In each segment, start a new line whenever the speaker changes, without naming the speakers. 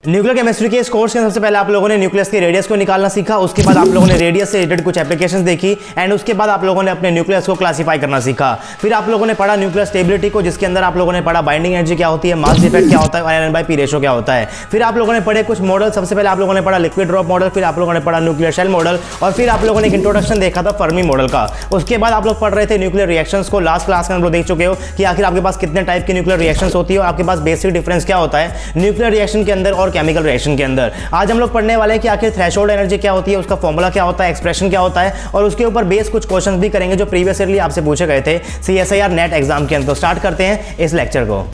Nuclear chemistry के इस course के सबसे पहले आप लोगों ने न्यूक्लियस के रेडियस को निकालना सीखा। उसके बाद आप लोगों ने रेडियस से रिलेटेड कुछ एप्लीकेशंस देखी एंड उसके बाद आप लोगों ने अपने न्यूक्लियस को क्लासिफाई करना सीखा। फिर आप लोगों ने पढ़ा न्यूक्लियर स्टेबिलिटी को, जिसके अंदर आप लोगों ने पढ़ा बाइंडिंग एनर्जी क्या होती है, मास डिफेक्ट क्या होता है और N/P रेशो क्या होता है। फिर आप लोगों ने पढ़े कुछ मॉडल। सबसे पहले आप लोगों ने पढ़ा लिक्विड ड्रॉप मॉडल, फिर आप लोगों ने पढ़ा न्यूक्लियर शेल मॉडल और फिर आप लोगों ने एक इंट्रोडक्शन देखा था फर्मी मॉडल का। उसके बाद आप लोग पढ़ रहे थे न्यूक्लियर रिएक्शंस को। लास्ट क्लास में हम लोग देख चुके हो कि आखिर आपके पास कितने टाइप की न्यूक्लियर रिएक्शंस होती है और आपके पास बेसिक डिफरेंस क्या होता है न्यूक्लियर रिएक्शन के अंदर और केमिकल रिएक्शन के अंदर। आज हम लोग पढ़ने वाले हैं कि आखिर थ्रेशोल्ड एनर्जी क्या होती है, उसका फॉर्मूला क्या होता है, एक्सप्रेशन क्या होता है और उसके ऊपर बेस कुछ क्वेश्चंस भी करेंगे जो प्रीवियस ईयरली आपसे पूछे गए थे CSIR नेट एग्जाम के अंदर। तो स्टार्ट करते हैं इस लेक्चर को।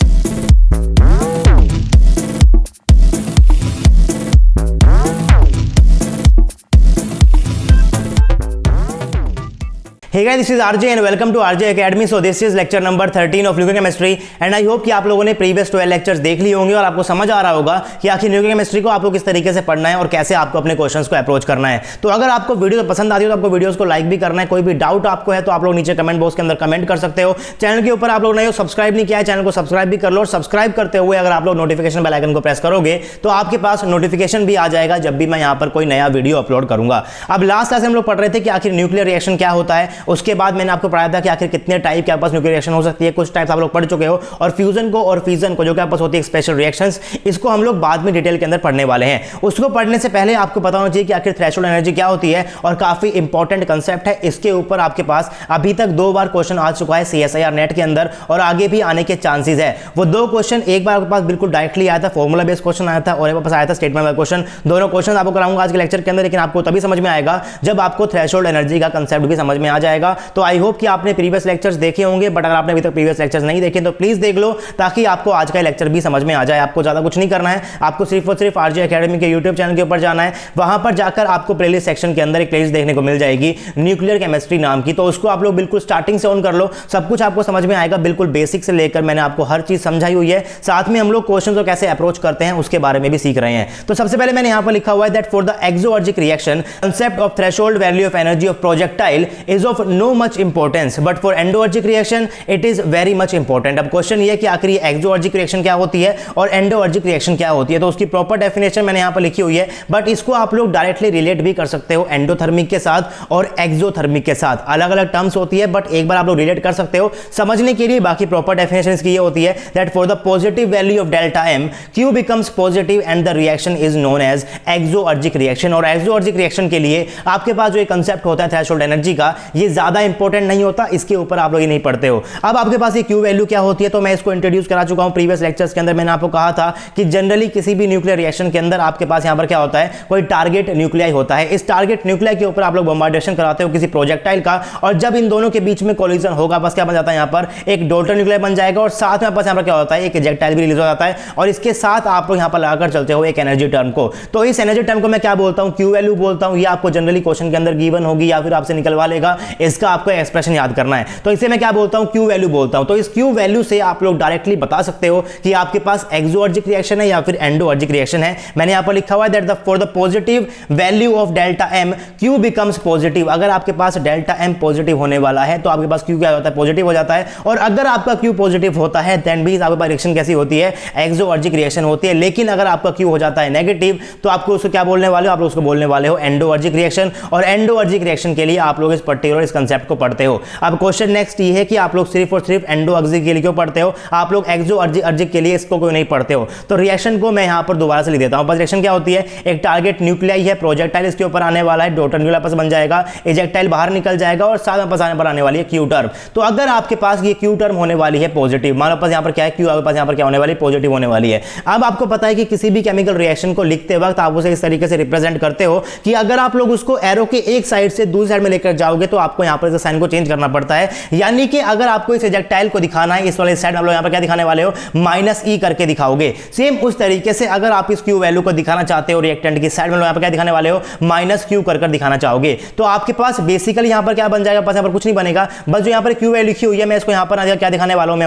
Hey guys, this is RJ and welcome to RJ Academy. So this is lecture number 13 of nuclear chemistry and I hope कि आप लोगों ने प्रीवियस 12 लेक्चर्स देख लिए होंगे और आपको समझ आ रहा होगा कि आखिर न्यूक्लियर केमिस्ट्री को आपको किस तरीके से पढ़ना है और कैसे आपको अपने क्वेश्चंस को अप्रोच करना है। तो अगर आपको वीडियो पसंद आती है तो आपको वीडियोस को लाइक भी करना है। कोई भी डाउट आपको है तो आप लोग नीचे कमेंट बॉक्स के अंदर कमेंट कर सकते हो। चैनल के ऊपर आप लोग नए हो, सब्सक्राइब नहीं किया है, चैनल को सब्सक्राइब भी कर लो और सब्सक्राइब करते हुए अगर आप लोग नोटिफिकेशन बेल आइकन को प्रेस करोगे तो आपके पास नोटिफिकेशन भी आ जाएगा जब भी मैं यहाँ पर कोई नया वीडियो अपलोड करूंगा। अब लास्ट क्लास हम लोग पढ़ रहे थे कि आखिर न्यूक्लियर रिएक्शन क्या होता है। उसके बाद मैंने पढ़ाया था कि आखिर कितने टाइप के आपस न्यूक्लियर रिएक्शन हो सकती है। कुछ टाइप्स आप लोग पढ़ चुके हो और फ्यूजन को और फिजन को जो कि आपस होती है स्पेशल रिएक्शंस, इसको हम लोग बाद में डिटेल के अंदर पढ़ने वाले हैं। उसको पढ़ने से पहले आपको पता होना चाहिए कि आखिर थ्रेशोल्ड एनर्जी क्या होती है और काफी इंपॉर्टेंट कंसेप्ट है। इसके ऊपर आपके पास अभी तक 2 बार क्वेश्चन आ चुका है CSIR नेट के अंदर और आगे भी आने के चांसेस है। वो 2 क्वेश्चन, एक बार आपके पास बिल्कुल डायरेक्टली आया था, फॉर्मूला बेस्ड क्वेश्चन आया था और एक बार आया था स्टेटमेंट वाला क्वेश्चन। दोनों क्वेश्चन आपको कराऊंगा आज के लेक्चर के अंदर, लेकिन आपको तभी समझ में आएगा जब आपको थ्रेशोल्ड एनर्जी का कंसेप्ट भी समझ में आ जाएगा। तो आई होप कि आपने प्रीवियस लेक्चर्स देखे होंगे, बट अगर आपने अभी तक प्रीवियस लेक्चर्स नहीं देखे तो प्लीज देख लो ताकि आपको आज का लेक्चर भी समझ में आ जाए। आपको ज्यादा कुछ नहीं करना है, आपको सिर्फ और सिर्फ RJ एकेडमी के YouTube चैनल के ऊपर जाना है। वहां पर जाकर आपको प्लेलिस्ट सेक्शन के अंदर एक प्लेलिस्ट देखने को मिल जाएगी न्यूक्लियर केमिस्ट्री नाम की। तो उसको आप लोग बिल्कुल स्टार्टिंग से ऑन कर लो, सब कुछ आपको समझ में आएगा। बिल्कुल बेसिक से लेकर मैंने आपको हर चीज समझाई हुई है। साथ में हम लोग क्वेश्चन को कैसे अप्रोच करते हैं उसके बारे में भी सीख रहे हैं। तो सबसे पहले मैंने यहां पर लिखा हुआ है that for the exoergic reaction concept of threshold value of energy of projectile is of no much importance but for endoergic reaction it is very much important. अब क्वेश्चन ये कि आखिर ये एक्सोअर्जिक रिएक्शन क्या होती है और एंडोअर्जिक रिएक्शन क्या होती है। तो उसकी प्रॉपर डेफिनेशन मैंने यहां पर लिखी हुई है, बट इसको आप लोग डायरेक्टली रिलेट भी कर सकते हो एंडोथर्मिक के साथ और एक्सोथर्मिक के साथ। अलग अलग टर्म्स होती है बट एक बार आप लोग रिलेट कर सकते हो समझने के लिए। बाकी प्रॉपर डेफिनेशन इसकी ये होती है that for the positive value of delta m Q becomes positive and the reaction is known as exoergic reaction. और एक्सोअर्जिक रिएक्शन के लिए आपके पास जो एक कंसेप्ट होता है थ्रेशोल्ड एनर्जी का, ये ज्यादा इंपॉर्टेंट नहीं होता, इसके ऊपर आप लोग ये नहीं पढ़ते हो। अब आपके पास ये Q वैल्यू क्या होती है तो मैं इसको इंट्रोड्यूस करा चुका हूं प्रीवियस लेक्चर्स के अंदर। मैंने आपको कहा था कि जनरली किसी भी न्यूक्लियर रिएक्शन के अंदर आपके पास यहां पर क्या होता है, कोई टारगेट न्यूक्लियाई होता है। इस टारगेट न्यूक्लियाई के ऊपर आप लोग बॉम्बार्डेशन कराते हो किसी प्रोजेक्टाइल का और जब इन दोनों के बीच में कोलिजन होगा बस क्या बन जाता है, यहां पर एक डॉटर न्यूक्लियाई बन जाएगा और साथ में बस यहां पर क्या होता है, एक इजेक्टाइल भी रिलीज हो जाता है और इसके साथ आप लोग यहां पर लगाकर चलते हो एक एनर्जी टर्म को। तो इस एनर्जी टर्म को मैं क्या बोलता हूं, Q वैल्यू बोलता हूं। ये आपको जनरली क्वेश्चन के अंदर गिवन होगी या फिर आपसे निकलवा लेगा, इसका आपको एक्सप्रेशन याद करना है। तो इसे मैं क्या बोलता हूं, Q वैल्यू बोलता हूं। तो इस Q वैल्यू से आप लोग डायरेक्टली बता सकते हो कि आपके पास एक्सोअर्जिक रिएक्शन है या फिर एंडोअर्जिक रिएक्शन है। मैंने यहां पर लिखा हुआ है that for the positive value of delta m Q becomes positive. अगर आपके पास डेल्टा m पॉजिटिव होने वाला है तो आपके पास Q क्या होता है, पॉजिटिव हो जाता है। और अगर आपका Q पॉजिटिव होता है देन भी आपके पास रिएक्शन कैसी होती है, एक्सोअर्जिक रिएक्शन होती है। लेकिन अगर आपका Q हो जाता है नेगेटिव तो आपको उसको क्या बोलने वाले हो, आप लोग उसको बोलने वाले हो एंडोअर्जिक रिएक्शन। और एंडोअर्जिक रिएक्शन के लिए आप लोग इस पर्टिकुलर इस कंसेप्ट को पढ़ते हो। अब क्वेश्चन नेक्स्ट ये है कि आप लोग सिर्फ और सिर्फ एंडोअर्जिक के लिए क्यों पढ़ते हो, आप लोग एक्सोअर्जिक के लिए इसको क्यों नहीं पढ़ते हो। तो रिएक्शन को मैं यहां पर दोबारा से लिख देता हूं। बस रिएक्शन क्या होती है, एक टारगेट न्यूक्लियाई है, प्रोजेक्टाइल इसके ऊपर आने वाला है, डॉटर न्यूक्लियाई पास बन जाएगा, इजेक्टाइल बाहर निकल जाएगा और साथ में पास आने पर आने वाली है Q टर्म। तो अगर आपके पास ये Q टर्म होने वाली है पॉजिटिव, मान लो पास यहां पर क्या है, Q आपके पास यहां पर क्या होने वाली है, पॉजिटिव होने वाली है। अब आपको पता है कि किसी भी केमिकल रिएक्शन को लिखते वक्त आप उसे इस तरीके से रिप्रेजेंट करते हो कि अगर आप लोग उसको एरो के एक साइड से दूसरी साइड में लेकर जाओगे तो आपको यहां पर साइन को चेंज करना पड़ता है। यानी कि अगर आपको इस इजेक्टाइल को दिखाना है, इस वाले साइड आप लोग यहां पर क्या दिखाने वाले हो, -E करके दिखाओगे। सेम उस तरीके से अगर आप इस Q वैल्यू को दिखाना चाहते हो रिएक्टेंट की साइड में यहां पर क्या दिखाने वाले हो, -Q कर दिखाना चाहोगे। तो आपके पास बेसिकली यहां पर क्या बन जाएगा, पास यहां पर कुछ नहीं बनेगा, बस जो यहां पर Q वैल्यू लिखी हुई है मैं इसको यहां पर क्या दिखाने वाला हूं,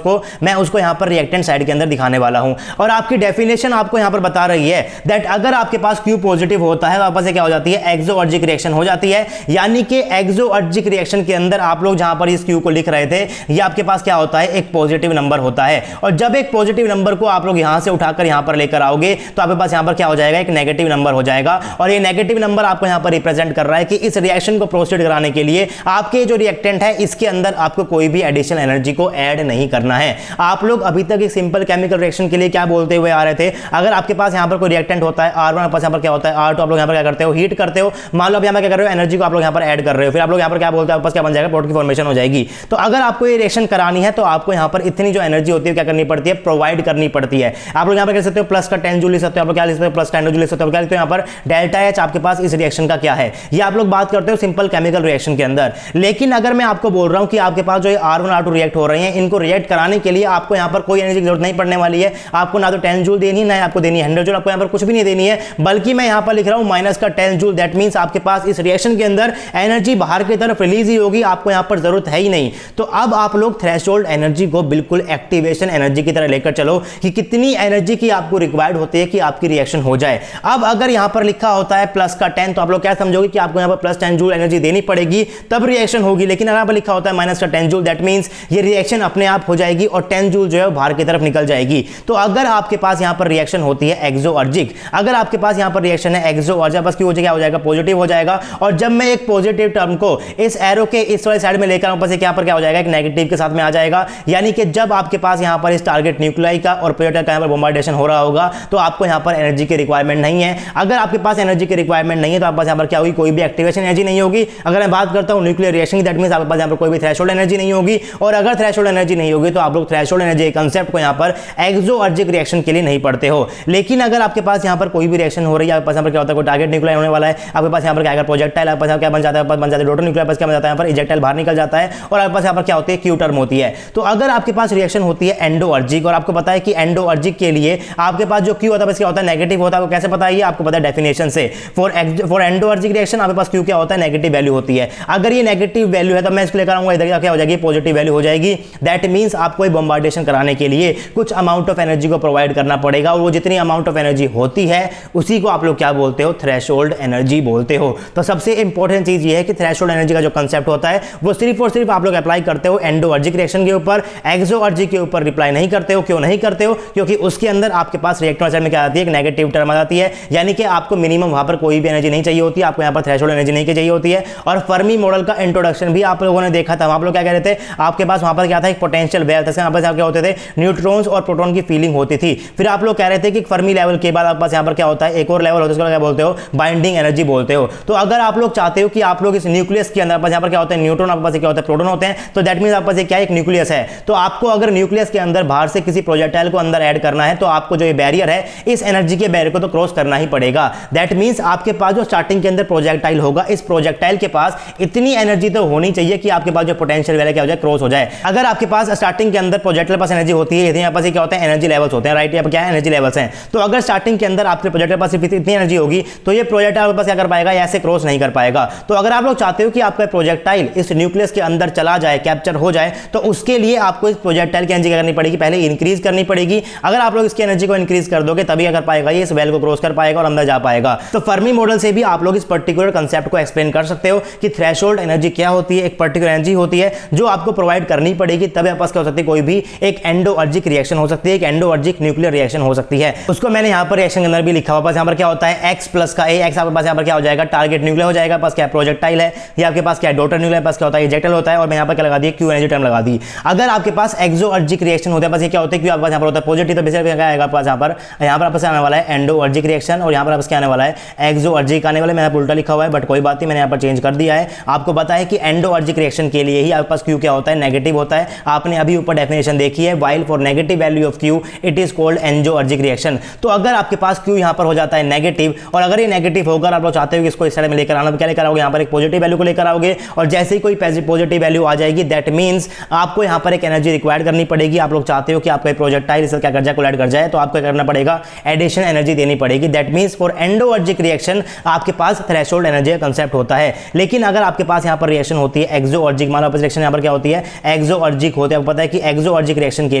मैं उसको यहां पर रिएक्टेंट साइड के अंदर दिखाने वाला हूं। और आपकी डेफिनेशन आपको यहां पर बता रही है दैट अगर आपके पास Q पॉजिटिव होता है वापस से क्या हो जाती है, एक्सोअर्जिक रिएक्शन हो जाती है। यानी कि एक्सोअर्जिक अर्जिक रिएक्शन के अंदर आप लोग जहां पर इस Q को लिख रहे थे, ये आपके पास क्या होता है, एक पॉजिटिव नंबर होता है। और जब एक पॉजिटिव नंबर को आप लोग यहां से उठाकर यहां पर लेकर आओगे तो आपके पास यहां पर क्या हो जाएगा, एक नेगेटिव नंबर हो जाएगा। और ये नेगेटिव नंबर आपको यहां पर रिप्रेजेंट कर रहा है कि इस रिएक्शन को प्रोसीड कराने के लिए आपके जो रिएक्टेंट है इसके अंदर आपको कोई भी एडिशनल एनर्जी को ऐड नहीं करना है। आप लोग अभी तक एक सिंपल केमिकल रिएक्शन के लिए क्या बोलते हुए आ रहे थे, अगर आपके पास यहां पर कोई रिएक्टेंट होता है R1, आपके पास यहां पर क्या होता है R2, आप लोग यहां पर क्या करते हो, हीट करते हो। मान लो आप यहां पर क्या कर रहे हो, एनर्जी को आप लोग यहां पर ऐड कर रहे हो, फिर आप लोग यहां पर क्या बोलते हो, आपके पास क्या बन जाएगा, प्रोडक्ट की फॉर्मेशन हो जाएगी। तो अगर आपको ये रिएक्शन करानी है तो आपको यहां पर इतनी जो एनर्जी होती है क्या करनी पड़ती है, प्रोवाइड करनी पड़ती है। आप लोग यहां पर कह सकते हो प्लस का 10 जूल लिख सकते हो, आप क्या लिख सकते हो, प्लस 10 जूल लिख सकते हो, क्या लिखते हो यहां पर डेल्टा एच आपके पास इस रिएक्शन का क्या है, ये आप लोग बात करते हो सिंपल केमिकल रिएक्शन के अंदर। लेकिन अगर मैं आपको बोल रहा हूं कि आपके पास जो R1 R2 रिएक्ट हो रहे हैं, इनको रिएक्ट कराने के लिए आपको यहां पर कोई एनर्जी की जरूरत नहीं पड़ने वाली है। आपको ना तो 10 जूल देनी है, ना आपको देनी है 100 जूल, आपको यहां पर कुछ भी नहीं देनी है। बल्कि मैं यहां पर लिख रहा हूं माइनस का 10 जूल, दैट मींस आपके पास इस रिएक्शन के अंदर एनर्जी बाहर की तरफ रिलीज ही होगी, आपको यहां पर जरूरत है ही नहीं। तो अब आप लोग थ्रेशोल्ड एनर्जी को बिल्कुल एक्टिवेशन एनर्जी की तरह लेकर चलो कि कितनी एनर्जी की आपको रिक्वायर्ड होती है कि आपकी रिएक्शन हो जाए। अब अगर यहां पर लिखा होता है प्लस का 10 तो आप लोग क्या समझोगे कि आपको यहां पर प्लस 10 जूल एनर्जी देनी पड़ेगी तब रिएक्शन होगी। लेकिन अगर लिखा होता है माइनस का 10 जूल, दैट मींस ये रिएक्शन अपने आप हो जाएगी और 10 जूल जो है बाहर की तरफ निकल जाएगी। तो अगर आपके पास यहां पर रिएक्शन होती है एक्सोअर्जिक, अगर आपके पास यहां पर रिएक्शन है एक्सोअर्जिक, बस क्यों क्या हो जाएगा, पॉजिटिव हो जाएगा। और जब मैं एक पॉजिटिव टर्म को इस एरो के इस वाली साइड में लेकर आऊं, यहां पर क्या हो जाएगा, एक नेगेटिव के साथ में आ जाएगा। यानी कि जब आपके पास यहां पर इस टारगेट न्यूक्लियाई का और प्रोजेक्टाइल का यहां पर बॉम्बार्डेशन हो रहा होगा तो आपको यहां पर एनर्जी की रिक्वायरमेंट नहीं है। अगर आपके पास एनर्जी की रिक्वायरमेंट नहीं है तो आपके पास यहां पर क्या होगी, कोई भी एक्टिवेशन एनर्जी नहीं होगी। अगर मैं बात करता हूं न्यूक्लियर रिएक्शन की, दैट मींस आपके पास यहां पर कोई भी थ्रेशोल्ड एनर्जी नहीं होगी। और अगर थ्रेशोल्ड एनर्जी नहीं होगी तो आप लोग थ्रेशोल्ड एनर्जी कांसेप्ट को यहां पर एक्सोअर्जिक रिएक्शन के लिए नहीं पढ़ते हो। लेकिन अगर आपके पास यहां पर कोई भी रिएक्शन हो रही है, आपके पास यहां पर क्या होता है, कोई टारगेट न्यूक्लियाई होने वाला है, आपके पास यहां पर क्या प्रोजेक्टाइल, आपके पास क्या बन जाता है, बन जाता है डोटर न्यूक्लियाई, पास क्या बन जाता है, यहां पर इजेक्टाइल बाहर निकल जाता है और आपके पास यहां पर क्या होती है, क्यू टर्म होती है। तो अगर आपके पास रिएक्शन होती है एंडोअर्जिक, और आपको पता है कि एंडोअर्जिक के लिए आपके पास जो क्यू होता है क्या होता है, नेगेटिव होता है। आपको कैसे पता है, आपको पता है डेफिनेशन से। फॉर एंडोअर्जिक रिएक्शन आपके पास क्यू क्या होता है, नेगेटिव वैल्यू होती है। अगर ये नेगेटिव वैल्यू है तो मैं इसको लेकर आऊंगा, इधर क्या हो जाएगी, पॉजिटिव वैल्यू हो जाएगी। दैट मींस आपको बॉम्बार्डेशन कराने के लिए कुछ अमाउंट ऑफ एनर्जी को प्रोवाइड करना पड़ेगा और वो जितनी अमाउंट ऑफ एनर्जी होती है उसी को आप लोग क्या बोलते हो, थ्रेशोल्ड एनर्जी बोलते हो। तो सबसे इंपॉर्टेंट चीज ये है कि थ्रेशोल्ड एनर्जी का जो कंसेप्ट होता है वो सिर्फ और सिर्फ आप लोग अप्लाई करते हो एंडोअर्जिक रिएक्शन के ऊपर, एक्सोअर्जिक के ऊपर रिप्लाई नहीं करते हो। क्यों नहीं करते हो, क्योंकि उसके अंदर आपके पास रिएक्टर साइड में क्या आती है, एक नेगेटिव टर्म आ जाती है। यानी कि आपको मिनिमम वहां पर कोई भी एनर्जी नहीं चाहिए होती है, आपको यहां पर थ्रेशोल्ड एनर्जी नहीं चाहिए होती है। और फर्मी मॉडल का इंट्रोडक्शन भी आप लोगों ने देखा था, आप लोग क्या कह रहे थे, आपके पास वहां पर क्या था, एक पोटेंशियल वेल था, यहां पर क्या होते थे, न्यूट्रॉन्स और प्रोटॉन की फीलिंग होती थी। फिर आप लोग कह रहे थे कि फर्मी लेवल के बाद आपके पास यहां पर क्या होता है, एक और लेवल होता है, उसको क्या बोलते हो, बाइंडिंग एनर्जी बोलते हो। तो अगर आप लोग चाहते हो कि आप लोग इस न्यूक्लियस के अंदर यहां पर क्या होता है, न्यूट्रॉन, आपके पास क्या होता है, प्रोटॉन होते हैं, तो दैट मींस आपके पास क्या एक न्यूक्लियस है। तो आपको अगर न्यूक्लियस के अंदर बाहर से किसी प्रोजेक्टाइल को अंदर ऐड करना है तो आपको जो ये बैरियर है, इस एनर्जी के बैरियर को तो क्रॉस करना ही पड़ेगा। दैट मींस आपके पास जो स्टार्टिंग के अंदर प्रोजेक्टाइल होगा, इस प्रोजेक्टाइल के पास इतनी एनर्जी तो होनी चाहिए कि आपके पास जो पोटेंशियल वैल्यू क्या हो जाए, क्रॉस हो जाए। अगर आपके पास स्टार्टिंग के अंदर प्रोजेक्टाइल पास एनर्जी होती है, यहां पर क्या होता है, एनर्जी लेवल्स होते हैं, राइट, यहाँ पर क्या है, एनर्जी लेवल्स हैं। तो अगर स्टार्टिंग के अंदर आपके प्रोजेक्टाइल पास इतनी एनर्जी होगी तो ये प्रोजेक्टाइल पास क्या कर पाएगा, ऐसे क्रॉस नहीं कर पाएगा। तो अगर आप लोग चाहते हो कि आपका प्रोजेक्टाइल इस न्यूक्लियस के अंदर चला जाए, कैप्चर हो जाए, तो उसके लिए आपको इस प्रोजेक्टाइल की एनर्जी क्या करनी पड़ेगी, पहले इंक्रीज करनी पड़ेगी। अगर आप लोग इसकी एनर्जी को इंक्रीज कर दोगे तभी कर पाएगा, ये इस वेल को क्रॉस कर पाएगा और अंदर जा पाएगा। तो फर्मी मॉडल से भी आप लोग इस पर्टिकुलर कंसेप्ट को एक्सप्लेन कर सकते हो कि थ्रेशोल्ड एनर्जी क्या होती है, एक पर्टिकुलर एनर्जी होती है जो आपको प्रोवाइड करनी पड़ेगी, तब आपके पास क्या हो सकती है, कोई भी एक एंडोअर्जिक रिएक्शन हो सकती है, एक एंडोअर्जिक न्यूक्लियर रिएक्शन हो सकती है। उसको मैंने यहां पर रिएक्शन के अंदर भी लिखा हुआ, यहां पर क्या होता है, x प्लस का a, x आपके पास यहां पर क्या हो जाएगा, टारगेट न्यूक्लियर हो जाएगा, पास क्या प्रोजेक्टाइल है, ये आपके पास क्या डोटर न्यूक्लियर, पास क्या होता है, इजेक्टाइल होता है, और मैं यहां पर क्या लगा दिया, क्यू एनर्जी टर्म लगा दी। अगर आपके पास एक्सोअर्जिक रिएक्शन होता है, बस ये क्या होता है, क्यू आपके पास यहां पर होता है पॉजिटिव, तो बेसिकली क्या आएगा आपके पास यहां पर आपस आने वाला है एंडोअर्जिक रिएक्शन और यहां पर आपस क्या आने वाला है, एक्सोअर्जिक आने वाला है। मैंने उल्टा लिखा हुआ है बट कोई बात नहीं, मैंने यहां पर चेंज कर दिया है। आपको पता है कि एंडोअर्जिक रिएक्शन के लिए ही आपके पास क्यू क्या होता है, नेगेटिव होता है। आपने अभी ऊपर डेफिनेशन देखी है, while for negative value of Q it is called endoergic reaction. तो अगर आपके पास क्यू यहां पर हो जाता है नेगेटिव, और अगर ये नेगेटिव होकर आप लोग चाहते हो कि इसको इस साइड में लेकर आना, क्या लेकर आओगे, यहां पर एक पॉजिटिव वैल्यू को लेकर आओगे, और जैसे ही कोई पॉजिटिव वैल्यू आ जाएगी दैट मींस आपको यहां पर एक एनर्जी रिक्वायर्ड करनी पड़ेगी। आप लोग चाहते हो कि आपका प्रोजेक्टाइल इससे क्या कर जाए, कोलाइड कर जाए, तो आपको क्या करना पड़ेगा, एडिशनल एनर्जी देनी पड़ेगी। That means for endoergic reaction आपके पास थ्रेशोल्ड एनर्जी का कांसेप्ट होता है। लेकिन अगर आपके पास यहां पर रिएक्शन होती है एक्सोअर्जिक, मान लो रिएक्शन यहां पर क्या होती है, एक्सोअर्जिक होती है। आपको पता है कि एक्सोअर्जिक रिएक्शन के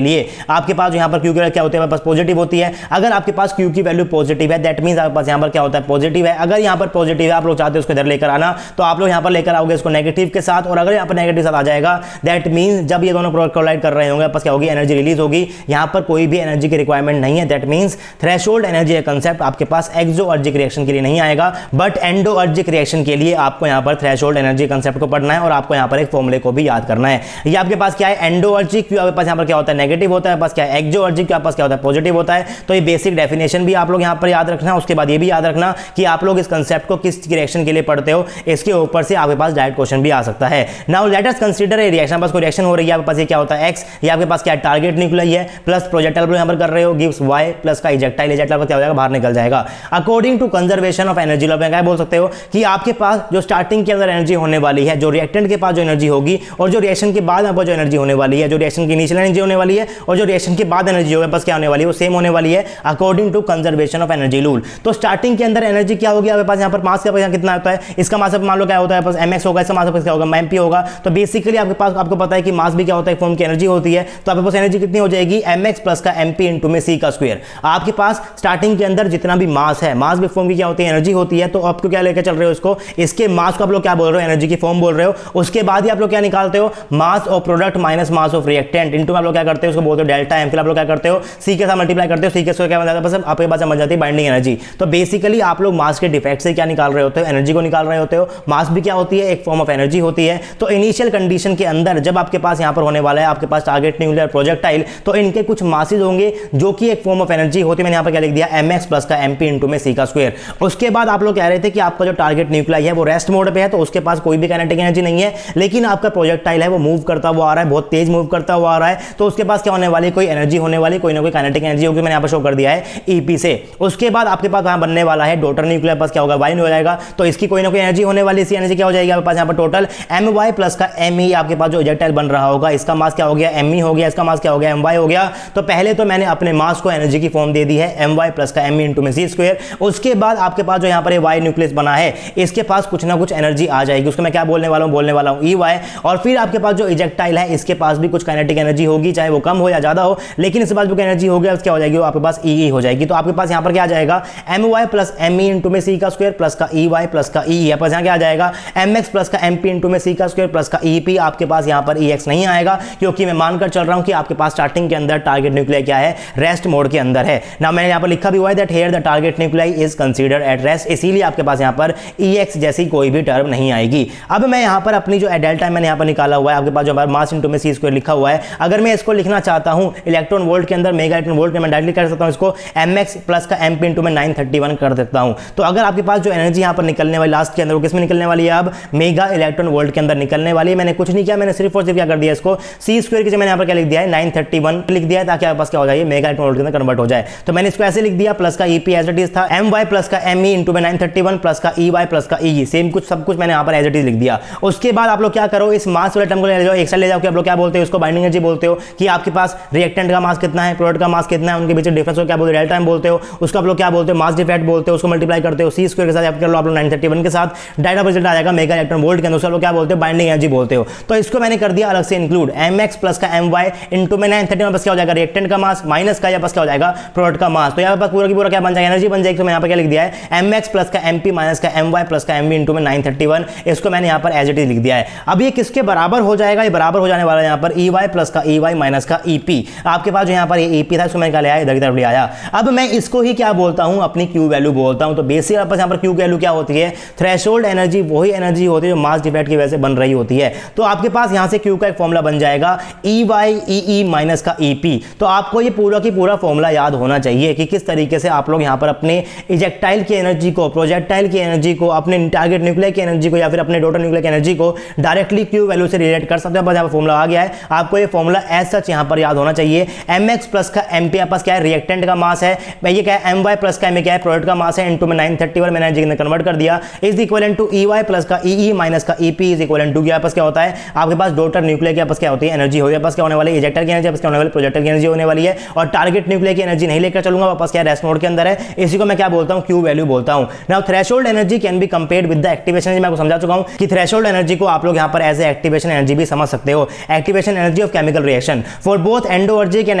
लिए आपके पास यहां पर क्यू की क्या होती है, पास पॉजिटिव होती है। अगर आपके पास क्यू की वैल्यू पॉजिटिव है दैट मींस आपके पास यहां पर क्या होता है, पॉजिटिव है। अगर यहां पर पॉजिटिव है, आप लोग चाहते हो उसको इधर लेकर आना, तो आप लोग यहां पर लेकर आओगे इसको नेगेटिव के साथ, और अगर यहाँ पर नेगेटिव साथ आ जाएगा दैट मीन्स जब ये दोनों प्रोडक्ट कोलाइड कर रहे होंगे आपस क्या होगी, एनर्जी रिलीज होगी। यहाँ पर कोई भी एनर्जी की रिक्वायरमेंट नहीं है। दैट मीन्स थ्रेशोल्ड एनर्जी का कंसेप्ट आपके पास एक्सोअर्जिक रिएक्शन के लिए नहीं आएगा, बट एंडोअर्जिक रिएक्शन के लिए आपको यहाँ पर थ्रेशोल्ड एनर्जी कंसेप्ट को पढ़ना है और आपको यहाँ पर एक फॉर्मूले को भी याद करना है। ये आपके पास क्या है, एंडोअर्जिक आपके पास यहाँ पर क्या होता है, नेगेटिव होता है, पास क्या है एक्सोअर्जिक आपके पास क्या होता है, पॉजिटिव होता है। तो ये बेसिक डेफिनेशन भी आप लोग यहाँ पर याद रखना। उसके बाद ये भी याद रखना कि आप लोग इस कंसेप्ट को किस रिएक्शन के लिए पढ़ते हो, इसके ऊपर से आपके पास डायरेक्ट क्वेश्चन भी आ सकता है। Now let us consider a reaction, बस कोई रिएक्शन हो रही है आपके पास, ये क्या होता है एक्स, ये आपके पास क्या है टारगेट न्यूक्लियाई है, प्लस प्रोजेक्टाइल यहां पर कर रहे हो गिव्स वाई, प्लस का इजेक्टाइल, इजेक्टाइल क्या हो जाएगा, बाहर निकल जाएगा। According to conservation of energy law, क्या बोल सकते हो कि आपके पास जो स्टार्टिंग के अंदर एनर्जी होने वाली है, जो रिएक्टेंट के पास जो एनर्जी होगी, और जो रिएक्शन के बाद आपको जो एनर्जी होने वाली है, जो रिएक्शन की इनिशियल एनर्जी होने वाली है और जो रिएक्शन के बाद एनर्जी होगी बस क्या होने वाली है, वो सेम होने वाली है according to conservation of energy rule. तो स्टार्टिंग के अंदर एनर्जी क्या होगी आपके पास, यहाँ पर मास का कितना होता है, इसका मास मान लो क्या होता है बस mx होगा, इसका मास क्या होगा mp होगा। तो बेसिकली आपके पास आपको पता है कि मास भी क्या होता है, फॉर्म की एनर्जी होती है। तो आपके पास एनर्जी कितनी हो जाएगी, mx प्लस का mp इंटू में c का स्क्वायर। आपके पास स्टार्टिंग के अंदर जितना भी मास है, मास भी फॉर्म की क्या होती है, एनर्जी होती है। तो आपको क्या लेकर चल रहे हो इसको, इसके मास को आप लोग क्या बोल रहे हो, एनर्जी की फॉर्म बोल रहे हो। उसके बाद ही आप लोग क्या निकालते हो, mass of product minus mass of reactant into आप लोग क्या करते हो, उसको बोलते हो डेल्टा एम। फिर आप लोग क्या करते हो, सी के साथ मल्टीप्लाई करते हो, सी के साथ क्या बन जाता है, बस आपके पास समझ जाती है बाइंडिंग एनर्जी। तो बेसिकली आप लोग मास के डिफेक्ट से क्या निकाल रहे होते हो, एनर्जी को निकाल रहे होते हो। मास भी क्या होती है, एक फॉर्म ऑफ एनर्जी होती है। तो इनिशियल कंडीशन के अंदर जब आपके पास यहां पर होने वाला है आपके पास टारगेट न्यूक्लियर प्रोजेक्टाइल, तो इनके कुछ मासेज होंगे जो कि एक फॉर्म ऑफ एनर्जी होती है। मैंने यहां पर क्या लिख दिया, mx प्लस का mp इंटू में c का स्क्वायर। उसके बाद आप लोग कह रहे थे कि आपका जो टारगेट न्यूक्लियर है वो रेस्ट मोड पे है, तो उसके पास कोई भी काइनेटिक एनर्जी नहीं है, लेकिन आपका प्रोजेक्टाइल है वो मूव करता हुआ आ रहा है, बहुत तेज मूव करता हुआ आ रहा है। तो उसके पास क्या होने वाली, कोई एनर्जी होने वाली, कोई ना कोई काइनेटिक एनर्जी होगी। मैंने यहां पर शो कर दिया है EP से। उसके बाद आपके पास वहां बनने वाला है डॉटर न्यूक्लियर, पास क्या होगा, वाई हो जाएगा। तो इसकी कोई ना कोई एनर्जी होने वाली, इसी एनर्जी क्या हो जाएगी आपके पास यहाँ पर टोटल my प्लस का me। आपके पास जो इजेक्टाइल बन रहा होगा इसका मास क्या हो गया, me हो गया, इसका मास क्या हो गया, my हो गया। तो पहले तो मैंने अपने मास को एनर्जी की फॉर्म दे दी है my प्लस का me इंटू में c स्क्वायर। उसके बाद आपके पास जो यहाँ पर y न्यूक्लियस बना है इसके पास कुछ ना कुछ एनर्जी आ जाएगी, उसको मैं क्या बोलने वाला हूँ EY। और फिर आपके पास जो इजेक्टाइल है इसके पास भी कुछ काइनेटिक एनर्जी होगी, चाहे वो कम हो या ज्यादा हो, लेकिन इसके पास जो एनर्जी होगी क्या हो जाएगी, वो आपके पास EE हो जाएगी। तो आपके पास यहाँ पर क्या आ जाएगा, my प्लस me इंटू में c का स्क्वायर प्लस का EY प्लस का EE। यहाँ क्या आ जाएगा, mx प्लस का mp इंटू में c का स्क्वायर प्लस का EP। आपके पास यहाँ पर EX नहीं आएगा, क्योंकि मैं मानकर चल रहा हूँ कि आपके पास स्टार्टिंग के अंदर टारगेट न्यूक्लियर क्या है, रेस्ट मोड के अंदर है ना। मैंने यहाँ पर लिखा भी हुआ है that here the target nuclear is considered at rest, इसीलिए आपके पास यहाँ पर EX जैसी कोई भी टर्म नहीं आएगी। अब मैं यहाँ पर अपनी जो डेल्टा मैंने यहाँ पर निकाला हुआ है, आपके पास जो मास इंटू में c स्क्वायर लिखा हुआ है, अगर मैं इसको लिखना चाहता हूँ इलेक्ट्रॉन वोल्ट के अंदर, मेगा इलेक्ट्रॉन वोल्ट में मैं डायरेक्टली कर सकता हूँ इसको mx प्लस का mp इंटू में 931 कर देता हूँ। तो अगर आपके पास जो एनर्जी यहाँ पर निकलने वाली लास्ट के अंदर, वो किस में निकलने वाली है, अब मेगा इलेक्ट्रॉन वोल्ट के अंदर निकलने वाली है। मैंने कुछ नहीं किया, मैंने सिर्फ और सिर्फ क्या कर दिया, इसको c स्क्वायर की जगह मैंने यहाँ पर क्या लिख दिया है 931 लिख दिया है, ताकि आपके पास क्या हो जाए, मेगा इलेक्ट्रॉन वोल्ट के अंदर कन्वर्ट हो जाए। तो मैंने इसको ऐसे लिख दिया, प्लस का EP एज इट इज था, my प्लस का me इंटू में 931 प्लस का EY प्लस का EE, सेम कुछ सब कुछ मैंने यहाँ पर एज इट इज लिख दिया। उसके बाद आप लोग क्या करो, इस मास वाले टर्म को ले जाओ, एक साइड ले जाओ, कि आप लोग क्या बोलते हो, उसको बाइंडिंग एनर्जी बोलते हो, कि आपके पास रिएक्टेंट का मास कितना है, प्रोडक्ट का मास कितना है, उनके बीच डिफरेंस को क्या बोलते हो, डेल्टा एम बोलते हो। उसको आप लोग क्या बोलते हो, मास डिफेक्ट बोलते हो। उसको मल्टीप्लाई करते हो c स्क्वायर के साथ, आप कर लो आप लोग 931 के साथ, डायरेक्ट रिजल्ट आ जाएगा मेगा इलेक्ट्रॉन वोल्ट के अंदर। उसको आप लोग क्या बोलते हो, बाइंडिंग एनर्जी बोलते हो। तो इसको मैंने कर दिया अलग से इंक्लूड, mx प्लस का my इंटू में 931 बस क्या हो जाएगा, रिएक्टेंट का मास माइनस का या बस क्या हो जाएगा, प्रोडक्ट का मास। तो यहाँ पर पूरा की पूरा क्या बन जाएगा, एनर्जी बन जाएगी। तो मैं यहाँ पर क्या लिख दिया है, mx प्लस का mp माइनस का my प्लस का me इंटू में 931, इसको मैंने यहाँ पर एज इट इज लिख दिया है। अब ये किसके बराबर हो जाएगा, ये बराबर हो जाने वाला है यहाँ पर EY प्लस का EY माइनस का EP। आपके पास जो यहाँ पर ये EP था, इसको मैंने क्या ले आया, इधर की तरफ ले आया। अब मैं इसको ही क्या बोलता हूँ, अपनी Q वैल्यू बोलता हूँ। तो बेसिक आपके यहाँ पर Q वैल्यू क्या होती है, थ्रेशोल्ड एनर्जी वही एनर्जी होती है जो मास डिफेक्ट की वजह से बन रही होती है। तो आपके पास यहाँ से Q का एक फॉर्मूला बन जाएगा EY EE माइनस का EP। तो आपको ये पूरा की पूरा फॉर्मूला याद होना चाहिए कि किस तरीके से आप लोग यहाँ पर अपने इजेक्टाइल की एनर्जी को, प्रोजेक्टाइल की एनर्जी को, अपने टारगेट न्यूक्लियर की एनर्जी को या फिर अपने डॉटर न्यूक्लियर की एनर्जी को डायरेक्टली Q वैल्यू से रिलेट कर सकते हो। बस यहाँ पर फॉर्मूला आ गया है, आपको ये फॉर्मूला एज सच यहाँ पर याद होना चाहिए। mx प्लस का mp आपस क्या है, रिएक्टेंट का मास है, ये क्या है, my प्लस का m क्या है, प्रोडक्ट का मास है, इनटू में 931 मैंने एनर्जी के अंदर कन्वर्ट कर दिया, is equal to EY plus का EE माइनस का EP इज इक्वल टू आपस क्या होता है, आपके पास डॉटर न्यूक्लियर की आपस क्या होती है, एनर्जी होगी। आपस क्या होने वाली है, इजेक्टर की एनर्जी आपस क्या होने वाली, प्रोजेक्टर की एनर्जी होने वाली है। और टारगेट न्यूक्लियर की एनर्जी नहीं लेकर चलूंगा, वापस क्या रेस्ट मोड के अंदर है, इसी को मैं क्या बोलता हूं, Q वैल्यू बोलता हूं। Now threshold energy can be compared with the activation energy. मैं आपको समझा चुका हूं कि थ्रेशोल्ड एनर्जी को आप लोग यहां पर एज ए एक्टिवेशन एनर्जी भी समझ सकते हो, activation energy of chemical reaction for both endoergic and